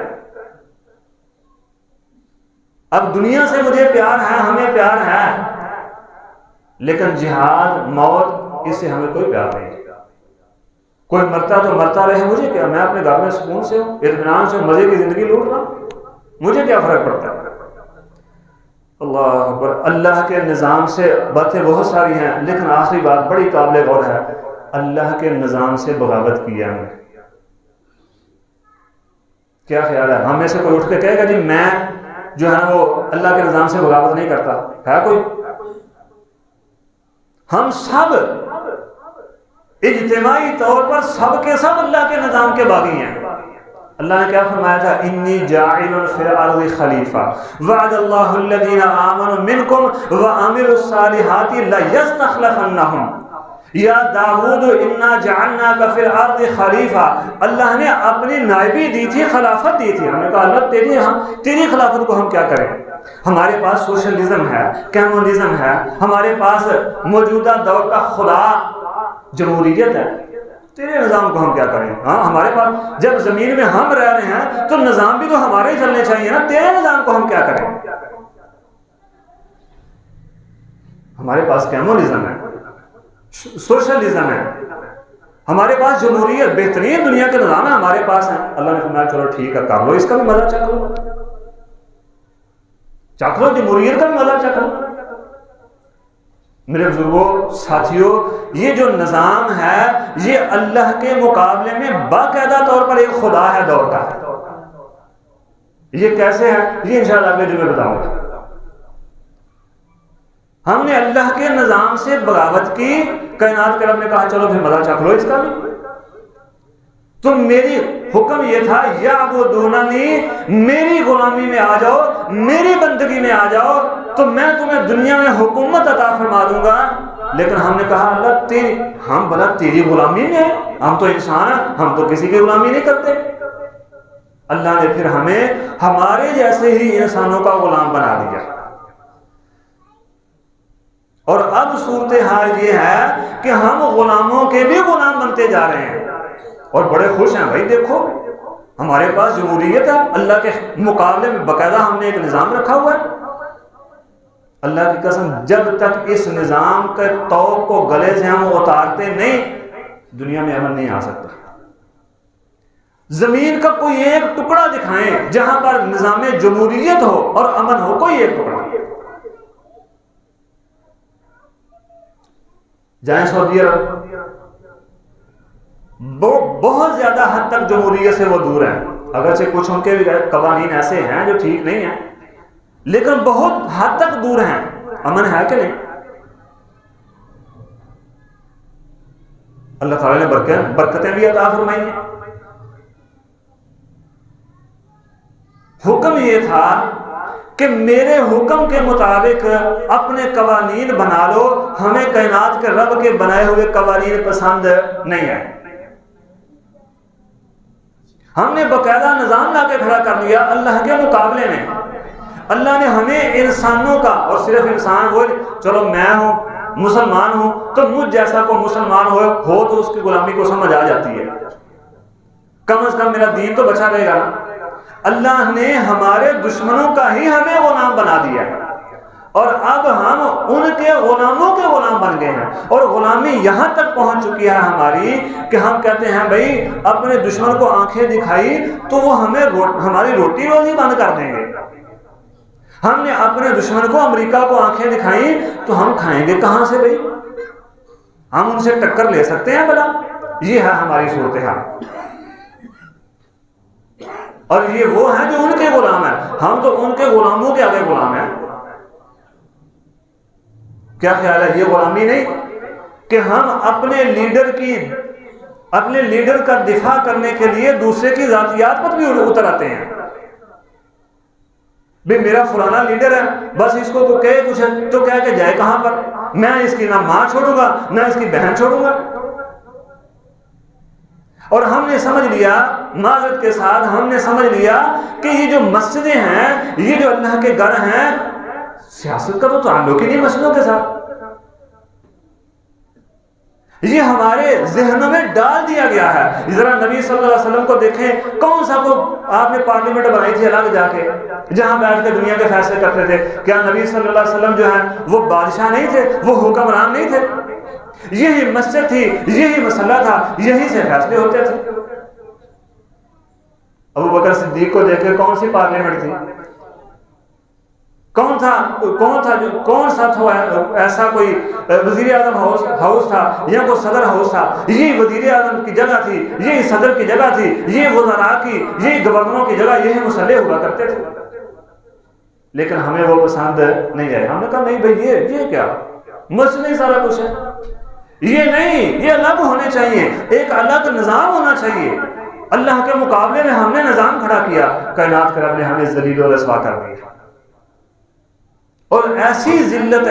اب دنیا سے مجھے پیار ہے، ہمیں پیار ہے، لیکن جہاد، موت، اس سے ہمیں کوئی پیار نہیں۔ کوئی مرتا تو مرتا رہے، مجھے کیا، میں اپنے گھر میں سکون سے ہوں، اطمینان سے مزے کی زندگی لوٹ رہا ہوں، مجھے کیا فرق پڑتا ہے؟ اللہ اکبر۔ اللہ کے نظام سے باتیں بہت ساری ہیں، لیکن آخری بات بڑی قابل غور ہے، اللہ کے نظام سے بغاوت کی ہے ہم نے۔ کیا خیال ہے ہم میں سے کوئی اٹھ کے کہے گا جی میں جو ہے وہ اللہ کے نظام سے بغاوت نہیں کرتا؟ ہے کوئی؟ ہم سب اجتماعی طور پر سب کے سب اللہ کے نظام کے باغی ہیں۔ اللہ نے کیا فرمایا تھا؟ انی جاعل فی الارض خلیفہ وعد اللہ الذین آمنوا منکم وعملوا الصالحات لیستخلفنہم یا داود انا جعلناک فی الارض خلیفہ۔ اللہ نے اپنی نائبی دی تھی، خلافت دی تھی۔ ہم نے کہا اللہ تیری خلافت کو ہم کیا کریں؟ ہمارے پاس سوشلزم ہے، کمیونزم ہے، ہمارے پاس موجودہ دور کا خدا جمہوریت ہے، تیرے نظام کو ہم کیا کریں؟ ہاں ہمارے پاس جب زمین میں ہم رہ رہے ہیں تو نظام بھی تو ہمارے ہی چلنے چاہیے نا، تیرے نظام کو ہم کیا کریں؟ ہمارے پاس کمیونزم ہے، سوشلزم ہے، ہمارے پاس جمہوریت، بہترین دنیا کے نظام ہے ہمارے پاس ہیں۔ اللہ نے فرمایا چلو ٹھیک ہے کر لو، اس کا بھی مزہ چکھ لو، چکھ لو، جمہوریت کا بھی مزہ چکھ لو۔ میرے بزرگوں، ساتھیوں، یہ جو نظام ہے یہ اللہ کے مقابلے میں باقاعدہ طور پر ایک خدا ہے دور کا۔ یہ کیسے ہے یہ انشاءاللہ اگلے جمعے بتاؤں گا۔ ہم نے اللہ کے نظام سے بغاوت کی، کائنات کے رب نے کہا چلو پھر مزہ چکھ لو اس کا بھی۔ تم میری حکم یہ تھا یعبدوننی، میری غلامی میں آ جاؤ، میری بندگی میں آ جاؤ تو میں تمہیں دنیا میں حکومت عطا فرما دوں گا۔ لیکن ہم نے کہا اللہ ہم بھلا تیری غلامی میں ہیں، ہم تو انسان ہیں، ہم تو کسی کی غلامی نہیں کرتے۔ اللہ نے پھر ہمیں ہمارے جیسے ہی انسانوں کا غلام بنا دیا. اور اب صورتحال یہ ہے کہ ہم غلاموں کے بھی غلام بنتے جا رہے ہیں اور بڑے خوش ہیں. بھائی دیکھو ہمارے پاس جمہوریت ہے، اللہ کے مقابلے میں باقاعدہ ہم نے ایک نظام رکھا ہوا ہے. اللہ کی قسم جب تک اس نظام کے توق کو گلے سے ہم اتارتے نہیں، دنیا میں امن نہیں آ سکتا. زمین کا کوئی ایک ٹکڑا دکھائیں جہاں پر نظام جمہوریت ہو اور امن ہو، کوئی ایک ٹکڑا. جائیں سعودی عرب، بہت زیادہ حد تک جمہوریت سے وہ دور ہیں، اگرچہ کچھ ان کے بھی قوانین ایسے ہیں جو ٹھیک نہیں ہیں، لیکن بہت حد تک دور ہیں. امن ہے کہ نہیں؟ اللہ تعالیٰ نے برکتیں بھی عطا فرمائی ہیں. حکم یہ تھا کہ میرے حکم کے مطابق اپنے قوانین بنا لو، ہمیں کائنات کے رب کے بنائے ہوئے قوانین پسند نہیں آئے. ہم نے باقاعدہ نظام لا کے کھڑا کر دیا اللہ کے مقابلے میں. اللہ نے ہمیں انسانوں کا، اور صرف انسان وہ چلو میں ہوں مسلمان ہوں تو مجھ جیسا کو مسلمان ہو تو اس کی غلامی کو سمجھ آ جاتی ہے، کم از کم میرا دین تو بچا رہے گا نا. اللہ نے ہمارے دشمنوں کا ہی ہمیں غلام بنا دیا اور اب ہم ان کے غلاموں کے غلام بن گئے ہیں. اور غلامی یہاں تک پہنچ چکی ہے ہماری کہ ہم کہتے ہیں بھائی اپنے دشمن کو آنکھیں دکھائی تو وہ ہمیں ہماری روٹی روزی بند کر دیں گے. ہم نے اپنے دشمن کو امریکہ کو آنکھیں دکھائیں تو ہم کھائیں گے کہاں سے بھائی؟ ہم ان سے ٹکر لے سکتے ہیں بھلا؟ یہ ہے ہماری صورتحال. اور یہ وہ ہیں جو ان کے غلام ہیں، ہم تو ان کے غلاموں کے آگے غلام ہیں. کیا خیال ہے؟ یہ غلامی نہیں کہ ہم اپنے لیڈر کا دفاع کرنے کے لیے دوسرے کی ذاتیات پر بھی اتر آتے ہیں. بھی میرا فلانا لیڈر ہے، بس اس کو تو کہے کچھ تو کہہ کے جائے کہاں پر، میں اس کی نہ ماں چھوڑوں گا نہ اس کی بہن چھوڑوں گا. اور ہم نے سمجھ لیا، معذرت کے ساتھ ہم نے سمجھ لیا کہ یہ جو مسجدیں ہیں، یہ جو اللہ کے گھر ہیں، سیاست کا تو تعلق ہی نہیں مسجدوں کے ساتھ. یہ ہمارے ذہنوں میں ڈال دیا گیا ہے. ذرا نبی صلی اللہ علیہ وسلم کو دیکھیں، کون سا کو آپ نے پارلیمنٹ بنائی تھی الگ جا کے جہاں بیٹھ کے دنیا کے فیصلے کرتے تھے؟ کیا نبی صلی اللہ علیہ وسلم جو ہیں وہ بادشاہ نہیں تھے، وہ حکمران نہیں تھے؟ یہی مسجد تھی، یہی مسئلہ تھا، یہی سے فیصلے ہوتے تھے. ابو بکر صدیق کو دیکھے کون سی پارلیمنٹ تھی؟ کون سا تھا ایسا کوئی وزیر اعظم ہاؤس تھا یا کوئی صدر ہاؤس تھا؟ یہی وزیر اعظم کی جگہ تھی، یہی صدر کی جگہ تھی، یہ وزراء کی، یہی گورنروں کی جگہ، یہی مسئلے ہوا کرتے تھے. لیکن ہمیں وہ پسند نہیں آئے. ہم نے کہا نہیں بھائی یہ کیا مسئلہ نہیں، سارا کچھ ہے یہ نہیں، یہ الگ ہونے چاہیے، ایک الگ نظام ہونا چاہیے. اللہ کے مقابلے میں ہم نے نظام کھڑا کیا، کائنات کے رب نے ہمیں ذلیل و رسوا کر دیا. اور ایسی ذلت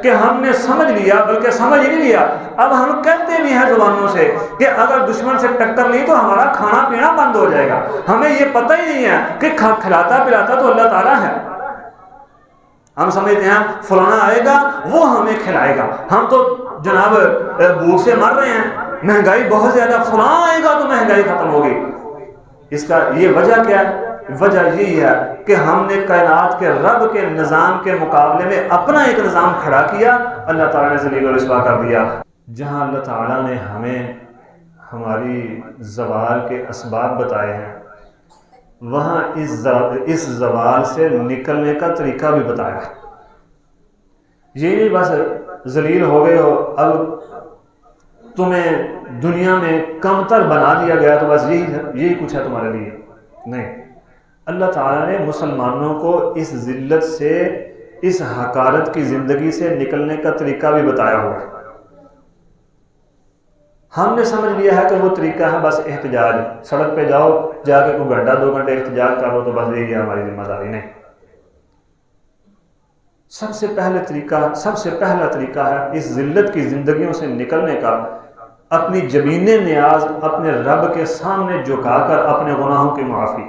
کہ ہم نے سمجھ لیا، بلکہ سمجھ نہیں لیا، اب ہم کہتے بھی ہیں زبانوں سے کہ اگر دشمن سے ٹکر لی تو ہمارا کھانا پینا بند ہو جائے گا. ہمیں یہ پتہ ہی نہیں ہے کہ کھلاتا پلاتا تو اللہ تعالیٰ ہے. ہم سمجھتے ہیں فلانا آئے گا وہ ہمیں کھلائے گا. ہم تو جناب بھوک سے مر رہے ہیں، مہنگائی بہت زیادہ، فلاں آئے گا تو مہنگائی ختم ہوگی. اس کا یہ وجہ کیا ہے؟ وجہ یہی ہے کہ ہم نے کائنات کے رب کے نظام کے مقابلے میں اپنا ایک نظام کھڑا کیا، اللہ تعالیٰ نے ذلیل و رسوا کر دیا. جہاں اللہ تعالیٰ نے ہمیں ہماری زوال کے اسباب بتائے ہیں، وہاں اس زوال سے نکلنے کا طریقہ بھی بتایا. یہ نہیں بس ذلیل ہو گئے ہو، اب تمہیں دنیا میں کمتر بنا دیا گیا تو بس یہی کچھ ہے تمہارے لیے. نہیں، اللہ تعالیٰ نے مسلمانوں کو اس ذلت سے، اس حقارت کی زندگی سے نکلنے کا طریقہ بھی بتایا ہوا ہے. ہم نے سمجھ لیا ہے کہ وہ طریقہ ہے بس احتجاج، سڑک پہ جاؤ جا کے کوئی گھنٹہ 2 گھنٹے احتجاج کرو تو بس یہی ہے ہماری ذمہ داری. نہیں، سب سے پہلا طریقہ ہے اس ذلت کی زندگیوں سے نکلنے کا، اپنی جبین نیاز اپنے رب کے سامنے جھکا کر اپنے گناہوں کی معافی،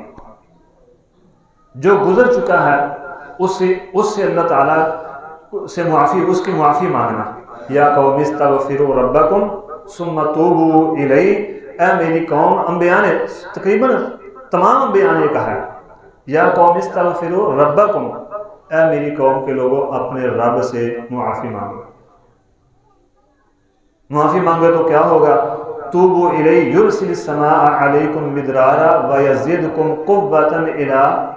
جو گزر چکا ہے اس سے اللہ تعالیٰ سے معافی، اس کی معافی مانگنا. یا قوم استغفروا ربکم ثم توبوا الیہ، اے میری قوم، انبیاء نے تقریباً تمام انبیاء نے کہا ہے یا قوم استغفروا ربکم، اے میری قوم کے لوگوں اپنے رب سے معافی مانگو. معافی مانگے تو کیا ہوگا؟ توبوا الیہ یرسل السماء علیکم مدرارا ویزدکم قوۃ الی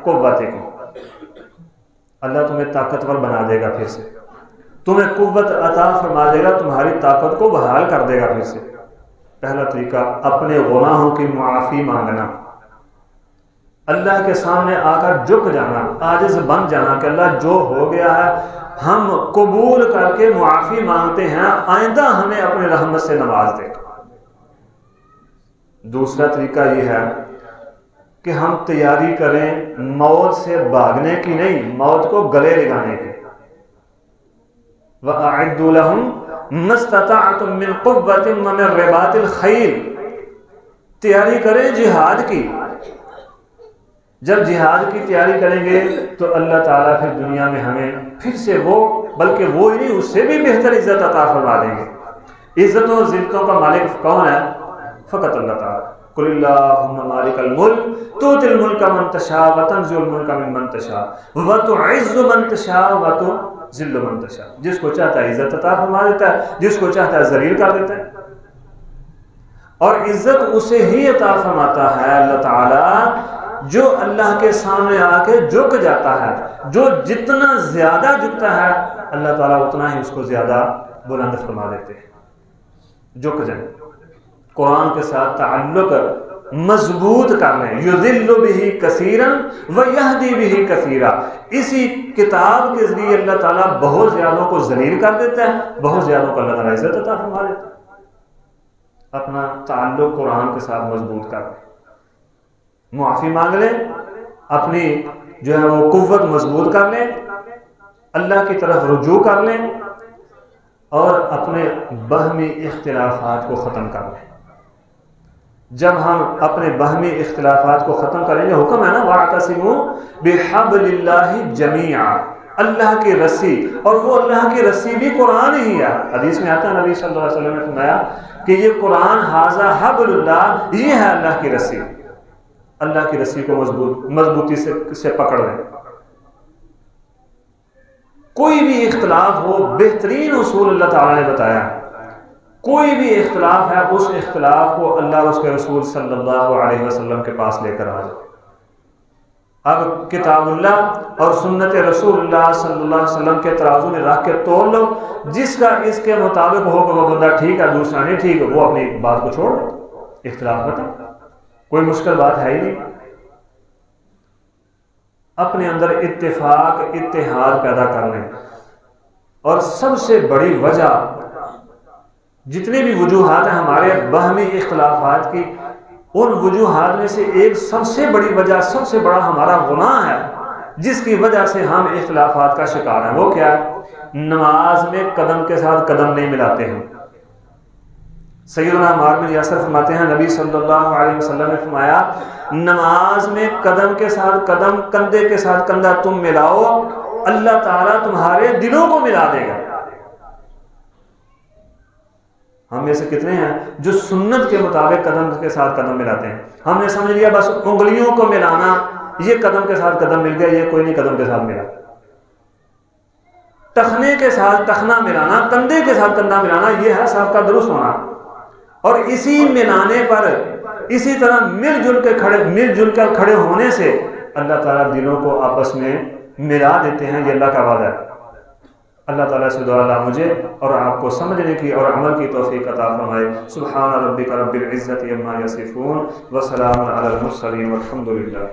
قوتکم، اللہ تمہیں طاقتور بنا دے گا، پھر سے تمہیں قوت عطا فرما دے گا، تمہاری طاقت کو بحال کر دے گا پھر سے. پہلا طریقہ اپنے گناہوں کی معافی مانگنا، اللہ کے سامنے آ کر جھک جانا، عاجز بن جانا کہ اللہ جو ہو گیا ہے ہم قبول کر کے معافی مانگتے ہیں، آئندہ ہمیں اپنی رحمت سے نواز دے. دوسرا طریقہ یہ ہے کہ ہم تیاری کریں موت سے بھاگنے کی نہیں، موت کو گلے لگانے کی. وَأَعِدُّوا لَهُمْ مَا اسْتَطَعْتُم مِّن قُوَّةٍ وَمِن رِّبَاطِ الْخَيْلِ، تیاری کریں جہاد کی. جب جہاد کی تیاری کریں گے تو اللہ تعالیٰ پھر دنیا میں ہمیں پھر سے وہ، بلکہ وہ نہیں اس سے بھی بہتر عزت عطا فرما دیں گے. عزتوں اور ذلتوں کا مالک کون ہے؟ فقط اللہ تعالیٰ. قل اللہم مالک الملک تؤتی الملک من تشاء وتنزع الملک ممن تشاء وتعز من تشاء وتذل من تشاء. جس کو چاہتا ہے عزت عطا فرما دیتا ہے، جس کو چاہتا ہے ذلیل کر دیتا ہے. اور عزت اسے ہی عطا فرماتا ہے اللہ تعالیٰ جو اللہ کے سامنے آ کے جھک جاتا ہے. جو جتنا زیادہ جھکتا ہے اللہ تعالیٰ اتنا ہی اس کو زیادہ بلند فرما دیتے ہیں. جھک جائیں، قرآن کے ساتھ تعلق مضبوط کر لیں. یذل بہ کثیرا ویہدی بہ کثیرا، اسی کتاب کے ذریعے اللہ تعالیٰ بہت زیادوں کو ذلیل کر دیتا ہے، بہت زیادوں کو اللہ تعالیٰ عزت عطا فرما دیتا ہے. اپنا تعلق قرآن کے ساتھ مضبوط کر لیں، معافی مانگ لیں، اپنی جو ہے وہ قوت مضبوط کر لیں، اللہ کی طرف رجوع کر لیں، اور اپنے باہمی اختلافات کو ختم کر لیں. جب ہم اپنے باہمی اختلافات کو ختم کریں گے، حکم ہے نا وَاعْتَصِمُوا بِحَبْلِ اللَّهِ جَمِيعًا، اللہ کی رسی، اور وہ اللہ کی رسی بھی قرآن ہی ہے. حدیث میں آتا ہے نبی صلی اللہ علیہ وسلم نے فرمایا کہ یہ قرآن ھذا حبل اللہ، یہ ہے اللہ کی رسی. اللہ کی رسی کو مضبوطی سے پکڑ لیں. کوئی بھی اختلاف ہو، بہترین اصول اللہ تعالیٰ نے بتایا. کوئی بھی اختلاف ہے، اس اختلاف کو اللہ اور اس کے رسول صلی اللہ علیہ وسلم کے پاس لے کر آ جائے. اب کتاب اللہ اور سنت رسول اللہ صلی اللہ علیہ وسلم کے ترازو میں رکھ کے تول لو. جس کا اس کے مطابق ہو کہ وہ بندہ ٹھیک ہے، دوسرا نہیں ٹھیک ہے، وہ اپنی بات کو چھوڑ دے. اختلاف بتا، کوئی مشکل بات ہے ہی نہیں. اپنے اندر اتفاق اتحاد پیدا کر لیں. اور سب سے بڑی وجہ، جتنی بھی وجوہات ہیں ہمارے باہمی اختلافات کی، ان وجوہات میں سے ایک سب سے بڑی وجہ، سب سے بڑا ہمارا گناہ ہے جس کی وجہ سے ہم اختلافات کا شکار ہیں. وہ کیا ہے؟ نماز میں قدم کے ساتھ قدم نہیں ملاتے ہیں. سیدنا عمار بن یاسر فرماتے ہیں نبی صلی اللہ علیہ وسلم نے فرمایا نماز میں قدم کے ساتھ قدم، کندھے کے ساتھ کندھا تم ملاؤ، اللہ تعالیٰ تمہارے دلوں کو ملا دے گا. ہم میں سے کتنے ہیں جو سنت کے مطابق قدم کے ساتھ قدم ملاتے ہیں؟ ہم نے سمجھ لیا بس انگلیوں کو ملانا، یہ قدم کے ساتھ قدم مل گیا، یہ کوئی نہیں قدم کے ساتھ ملا. ٹخنے کے ساتھ ٹخنا ملانا، کندھے کے ساتھ کندھا ملانا، یہ ہے صاحب کا درست ہونا. اور اسی ملانے پر، اسی طرح مل جل کر کھڑے ہونے سے اللہ تعالیٰ دلوں کو آپس میں ملا دیتے ہیں. یہ اللہ کا وعدہ ہے. اللہ تعالیٰ سے دعا اللہ مجھے اور آپ کو سمجھنے کی اور عمل کی توفیق عطا فرمائے. سبحان ربک رب العزت عما یصفون وسلام علی المرسلین والحمد للہ.